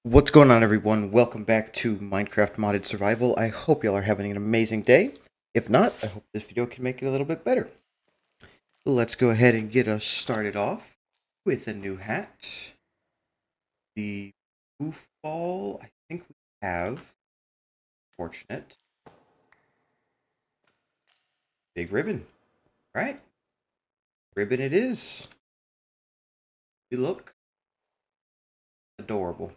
What's going on, everyone? Welcome back to Minecraft Modded Survival. I hope y'all are having an amazing day. If not, I hope this video can make it a little bit better. Let's go ahead and get us started off with a new hat. The goofball, I think we have. Fortunate. Big ribbon. All right. Ribbon it is. You look adorable.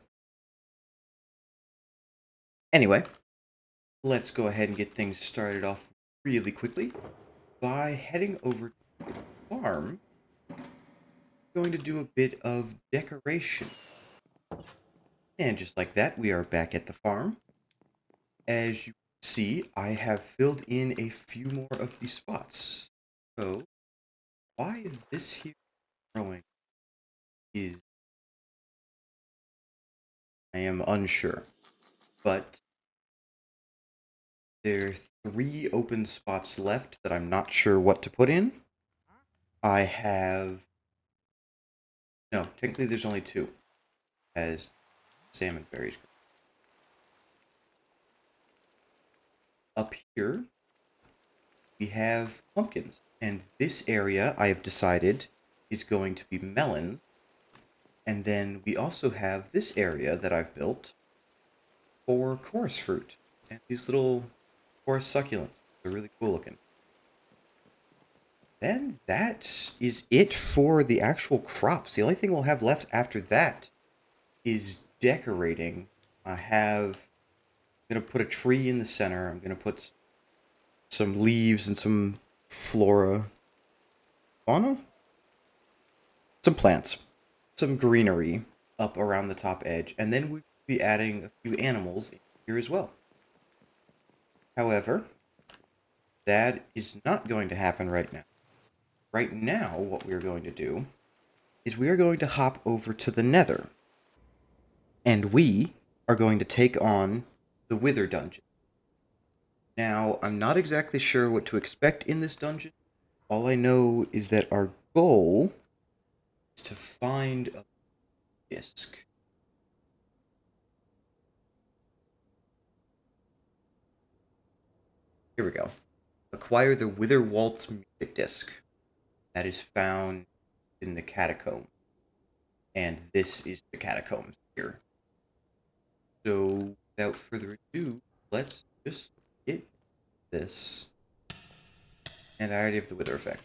Anyway, let's go ahead and get things started off really quickly by heading over to the farm. Going to do a bit of decoration. And just like that, we are back at the farm. As you can see, I have filled in a few more of these spots. So, why this here growing is, I am unsure. But there are 3 open spots left that I'm not sure what to put in. I have, no, technically there's only 2, as salmon berries. Up here, we have pumpkins, and this area I have decided is going to be melons. And then we also have this area that I've built for chorus fruit, and these little chorus succulents. They're really cool looking. Then that is it for the actual crops. The only thing we'll have left after that is decorating. I'm gonna put a tree in the center. I'm gonna put some leaves and some fauna, some plants, some greenery up around the top edge, and then we'll be adding a few animals in here as well. However, that is not going to happen right now. Right now, what we're going to do is we are going to hop over to the Nether, and we are going to take on the Wither dungeon. Now, I'm not exactly sure what to expect in this dungeon. All I know is that our goal is to find a disc. Here we go. Acquire the Wither Waltz music disc. That is found in the catacomb. And this is the catacombs here. So, without further ado, let's just get this. And I already have the wither effect.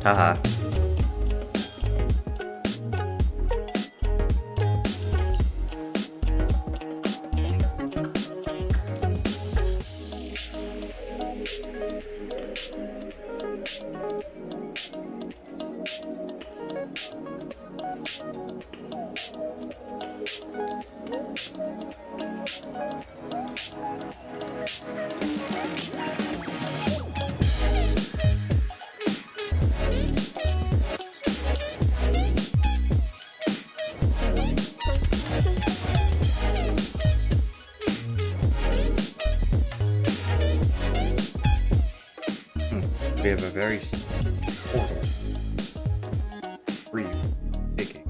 Haha. We have a very portal. Free picking.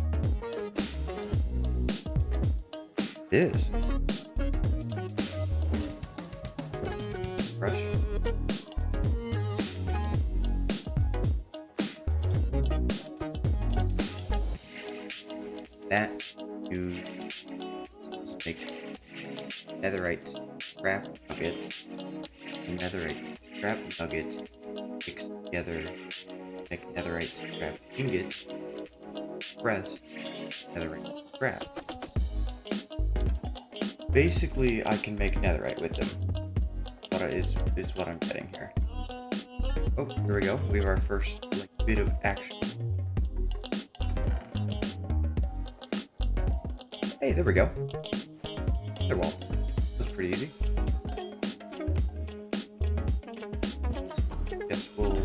This. Brush. That to make netherite scrap nuggets. Netherite scrap nuggets mix together, make netherite scrap ingots, press netherite scrap. Basically, I can make netherite with them. What is what I'm getting here. Oh, here we go. We have our first link bit of action. Hey, there we go. There walls. That was pretty easy. Guess we'll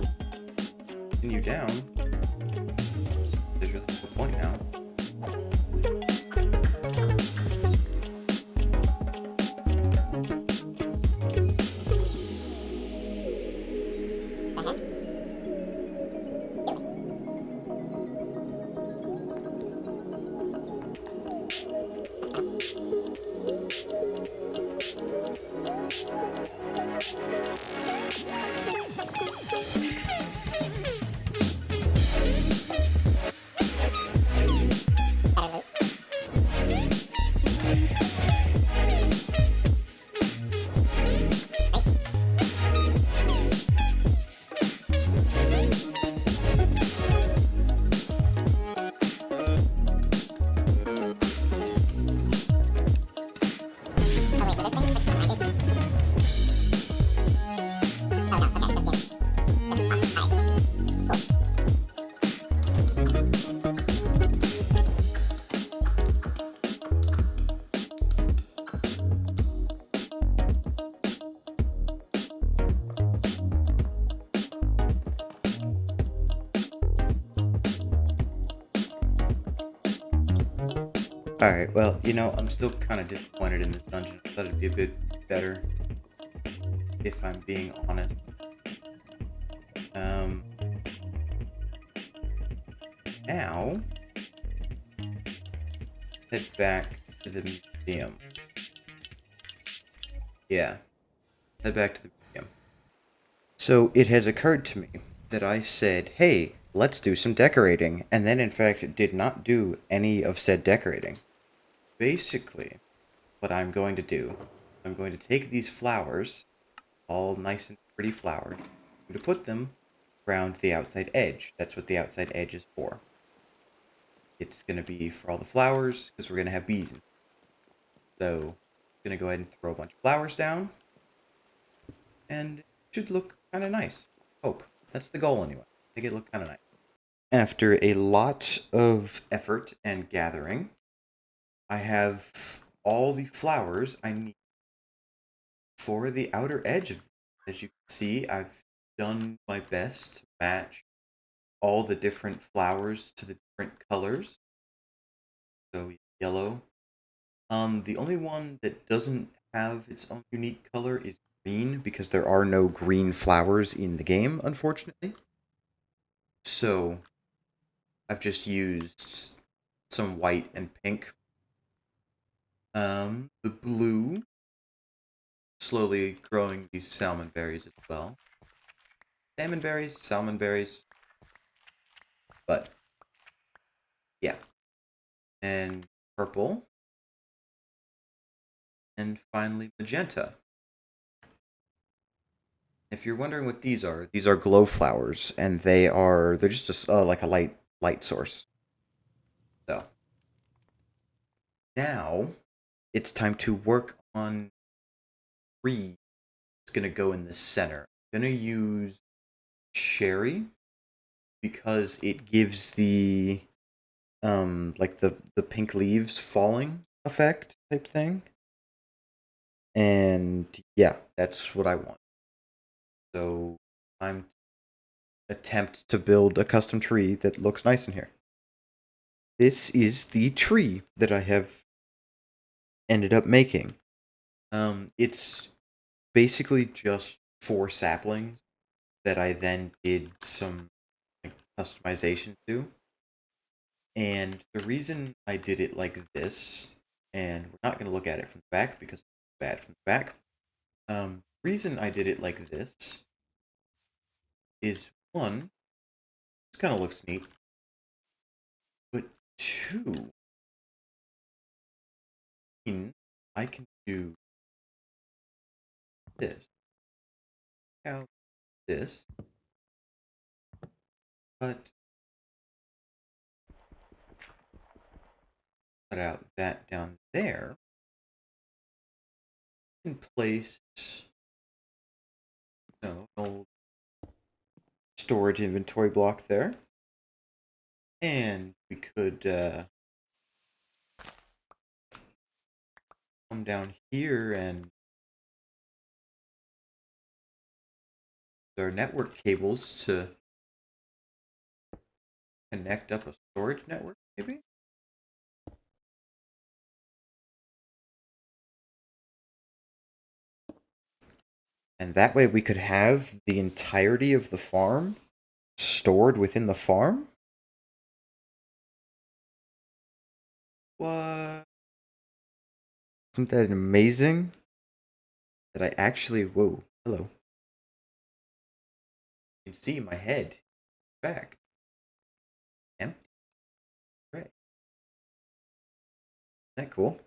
continue down. There's really no point now. Alright, well, I'm still kind of disappointed in this dungeon. I thought it'd be a bit better, if I'm being honest. Now, head back to the museum. Yeah, head back to the museum. So, it has occurred to me that I said, hey, let's do some decorating, and then in fact did not do any of said decorating. Basically, what I'm going to do, I'm going to take these flowers, all nice and pretty flowers, I'm going to put them around the outside edge. That's what the outside edge is for. It's going to be for all the flowers, because we're going to have bees. So, I'm going to go ahead and throw a bunch of flowers down, and it should look kind of nice. Hope. That's the goal anyway. Make it look kind of nice. After a lot of effort and gathering, I have all the flowers I need for the outer edge of it. As you can see, I've done my best to match all the different flowers to the different colors. So yellow. The only one that doesn't have its own unique color is green, because there are no green flowers in the game, unfortunately. So I've just used some white and pink. The blue, slowly growing these salmon berries as well. Salmon berries, but yeah. And purple. And finally magenta. If you're wondering what these are glow flowers, and they're just like a light source. So now it's time to work on tree. It's gonna go in the center. I'm gonna use cherry because it gives the like the pink leaves falling effect type thing. And yeah, that's what I want. So I'm attempt to build a custom tree that looks nice in here. This is the tree that I have ended up making. It's basically just 4 saplings that I then did some customization to. And the reason I did it like this, and we're not going to look at it from the back because it's bad from the back. The reason I did it like this is, one, this kind of looks neat, but 2, I can do this. How this, but cut out that down there, and place an old storage inventory block there. And we could come down here and our network cables to connect up a storage network, maybe? And that way we could have the entirety of the farm stored within the farm? What? Isn't that amazing? That I actually, whoa, hello. You can see my head back. Empty. Right. Isn't that cool?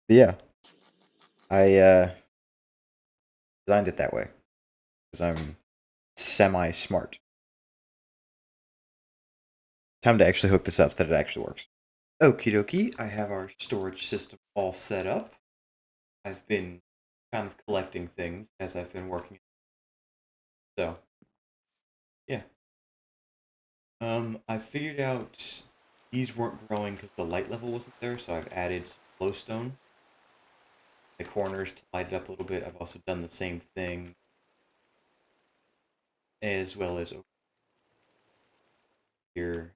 But yeah, I designed it that way because I'm semi-smart. Time to actually hook this up so that it actually works. Okie dokie, I have our storage system all set up. I've been kind of collecting things as I've been working. So, yeah. I figured out these weren't growing because the light level wasn't there, so I've added some glowstone in the corners to light it up a little bit. I've also done the same thing as well as over here,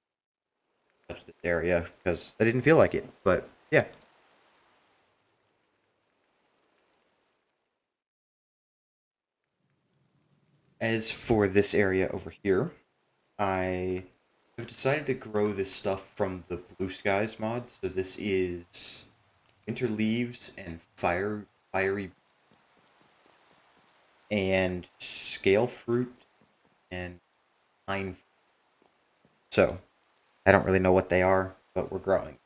touch this area because I didn't feel like it. But yeah. As for this area over here, I have decided to grow this stuff from the Blue Skies mod. So this is winter leaves and fiery and scale fruit and pine fruit. So I don't really know what they are, but we're growing.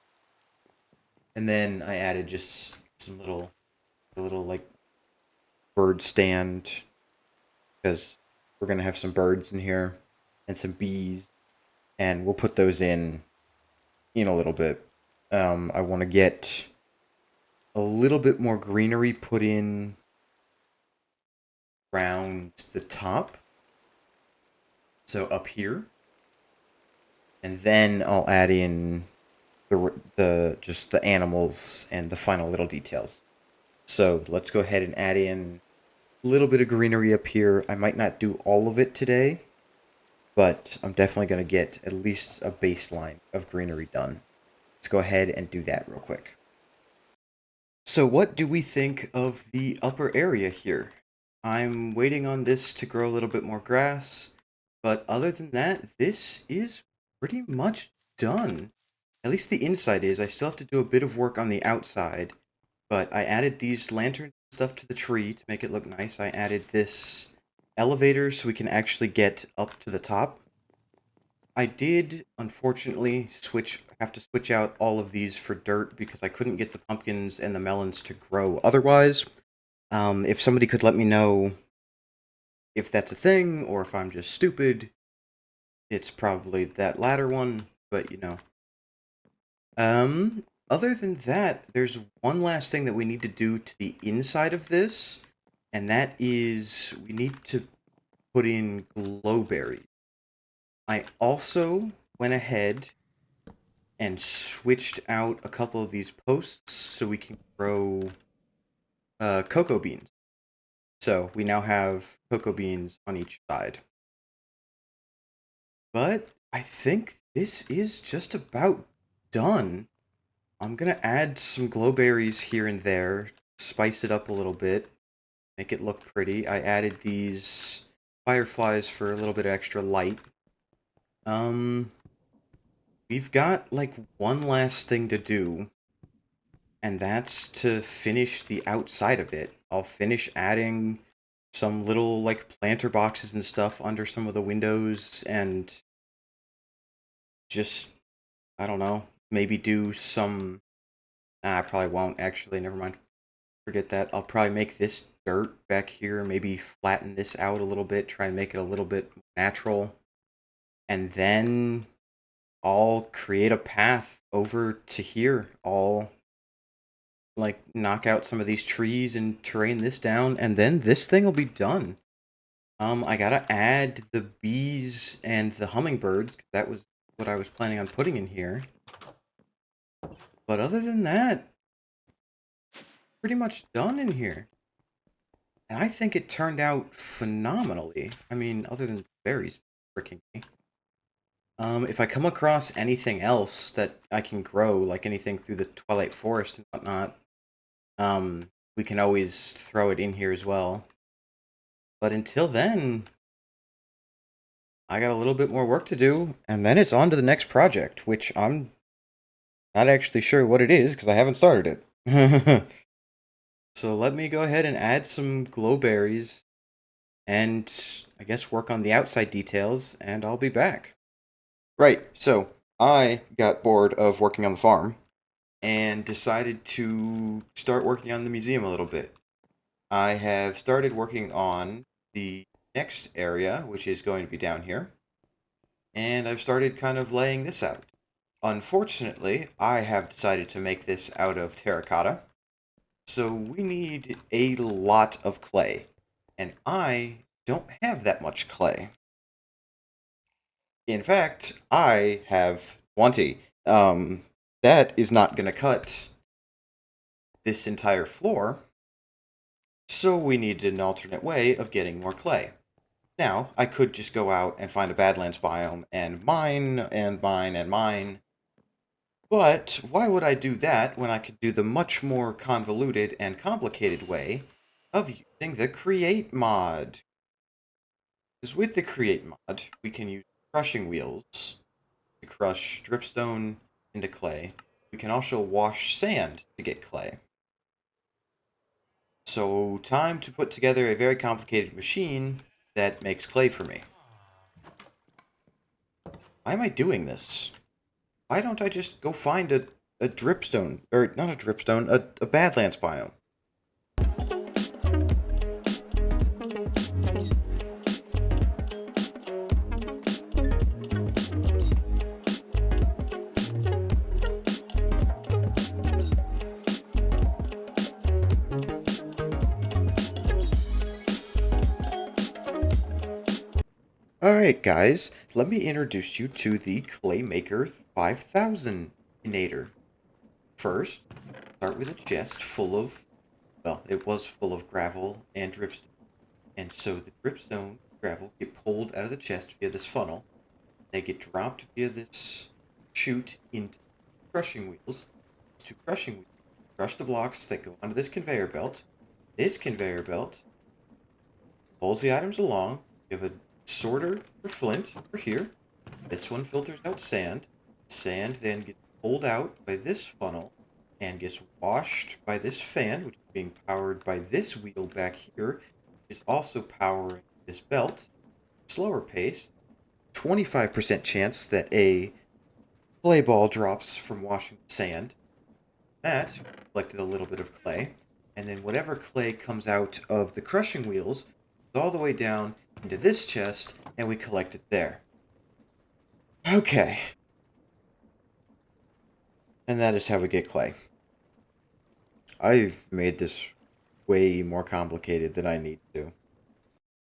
And then I added just some little like bird stand because we're gonna have some birds in here and some bees, and we'll put those in a little bit. I want to get a little bit more greenery put in around the top, so up here, and then I'll add in the just the animals and the final little details. So let's go ahead and add in a little bit of greenery up here. I might not do all of it today, but I'm definitely going to get at least a baseline of greenery done. Let's go ahead and do that real quick. So what do we think of the upper area here? I'm waiting on this to grow a little bit more grass, but other than that, this is pretty much done. At least the inside is. I still have to do a bit of work on the outside, but I added these lantern stuff to the tree to make it look nice. I added this elevator so we can actually get up to the top. I did, unfortunately, have to switch out all of these for dirt because I couldn't get the pumpkins and the melons to grow otherwise. If somebody could let me know if that's a thing or if I'm just stupid, it's probably that latter one, but you know. Other than that, there's one last thing that we need to do to the inside of this, and that is we need to put in glowberries. I also went ahead and switched out a couple of these posts so we can grow cocoa beans. So we now have cocoa beans on each side. But I think this is just about done. I'm gonna add some glowberries here and there, spice it up a little bit, make it look pretty. I added these fireflies for a little bit extra light. We've got like one last thing to do, and that's to finish the outside of it. I'll finish adding some little like planter boxes and stuff under some of the windows and just I don't know, maybe do some I probably won't actually, never mind. Forget that. I'll probably make this dirt back here, maybe flatten this out a little bit, try and make it a little bit natural. And then I'll create a path over to here. I'll like knock out some of these trees and terrain this down, and then this thing will be done. I gotta add the bees and the hummingbirds. 'Cause that was what I was planning on putting in here. But other than that, pretty much done in here. And I think it turned out phenomenally. I mean, other than berries freaking me. If I come across anything else that I can grow, like anything through the Twilight Forest and whatnot, we can always throw it in here as well. But until then, I got a little bit more work to do, and then it's on to the next project, which I'm not actually sure what it is because I haven't started it. So let me go ahead and add some glowberries and I guess work on the outside details, and I'll be back. Right, so I got bored of working on the farm and decided to start working on the museum a little bit. I have started working on the next area, which is going to be down here, and I've started kind of laying this out. Unfortunately, I have decided to make this out of terracotta, so we need a lot of clay, and I don't have that much clay. In fact, I have 20. That is not going to cut this entire floor, so we needed an alternate way of getting more clay. Now, I could just go out and find a Badlands biome and mine and mine and mine, but why would I do that when I could do the much more convoluted and complicated way of using the Create mod? Because with the Create mod, we can use crushing wheels to crush dripstone into clay. We can also wash sand to get clay. So, time to put together a very complicated machine that makes clay for me. Why am I doing this? Why don't I just go find a dripstone, or not a dripstone, a Badlands biome? Alright guys, let me introduce you to the Claymaker 5000 Inator. First, start with a chest full of, well, it was full of gravel and dripstone. And so the dripstone gravel get pulled out of the chest via this funnel. They get dropped via this chute into crushing wheels. These two crushing wheels crush the blocks that go onto this conveyor belt. This conveyor belt pulls the items along. You have a sorter for flint over here. This one filters out sand. Sand then gets pulled out by this funnel and gets washed by this fan, which is being powered by this wheel back here, which is also powering this belt. Slower pace. 25% chance that a clay ball drops from washing the sand. That collected a little bit of clay, and then whatever clay comes out of the crushing wheels goes all the way down into this chest, and we collect it there. Okay. And that is how we get clay. I've made this way more complicated than I need to.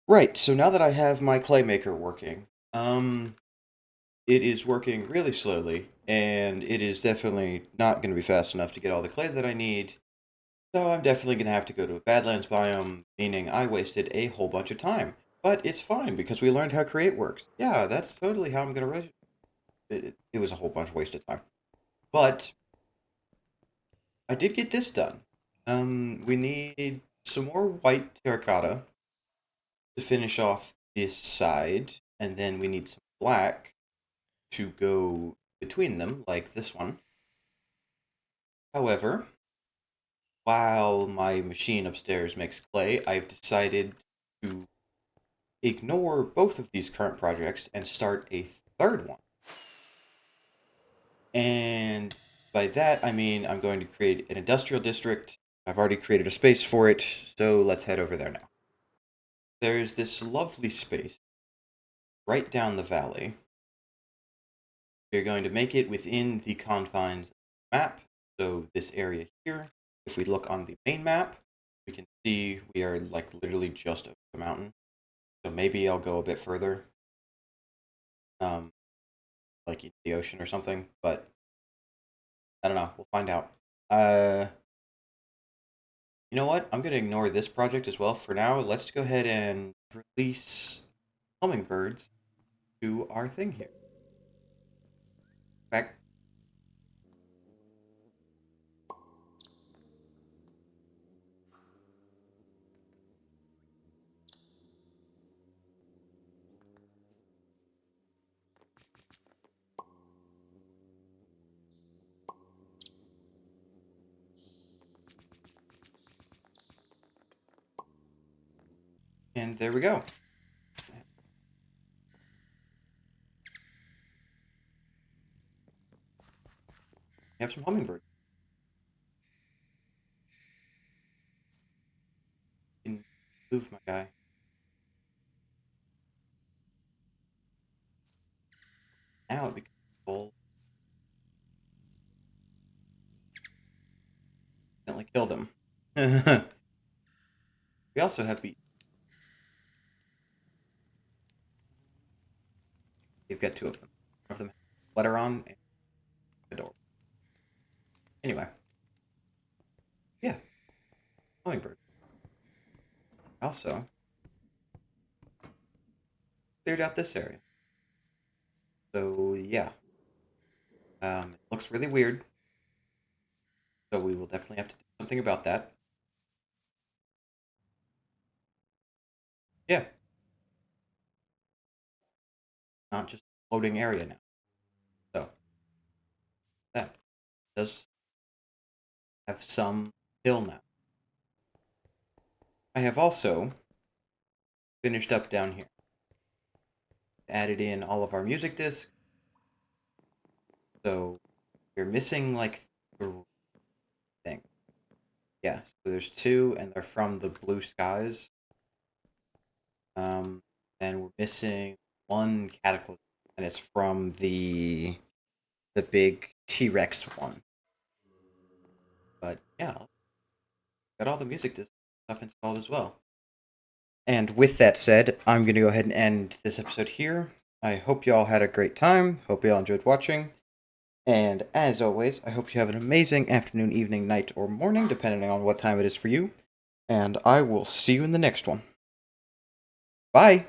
Right, so now that I have my clay maker working, it is working really slowly, and it is definitely not going to be fast enough to get all the clay that I need. So I'm definitely going to have to go to a Badlands biome, meaning I wasted a whole bunch of time. But it's fine because we learned how Create works. Yeah, that's totally how I'm going to it was a whole bunch of wasted time. But I did get this done. We need some more white terracotta to finish off this side, and then we need some black to go between them, like this one. However, while my machine upstairs makes clay, I've decided to ignore both of these current projects and start a third one. And by that, I mean I'm going to create an industrial district. I've already created a space for it, so let's head over there now. There's this lovely space right down the valley. We're going to make it within the confines of the map. So this area here, if we look on the main map, we can see we are like literally just over the mountain. So maybe I'll go a bit further, um, like into the ocean or something. But I don't know. We'll find out. Uh, you know what? I'm gonna ignore this project as well for now. Let's go ahead and release hummingbirds to our thing here. Back. And there we go. We have some hummingbirds. You can move, my guy. Now it becomes full. Accidentally kill them. We also have bees. We've got two of them. One of them has a sweater on and a door. Anyway, yeah, hummingbird. Also, cleared out this area. So yeah, it looks really weird. So we will definitely have to do something about that. Yeah, not just a floating area now. So that does have some hill now. I have also finished up down here. Added in all of our music discs. So we're missing like the thing. Yeah, so there's two, and they're from the Blue Skies. Um, and we're missing one Cataclysm, and it's from the big T-Rex one. But yeah, got all the music disc stuff installed as well. And with that said, I'm going to go ahead and end this episode here. I hope you all had a great time. Hope you all enjoyed watching. And as always, I hope you have an amazing afternoon, evening, night, or morning, depending on what time it is for you. And I will see you in the next one. Bye!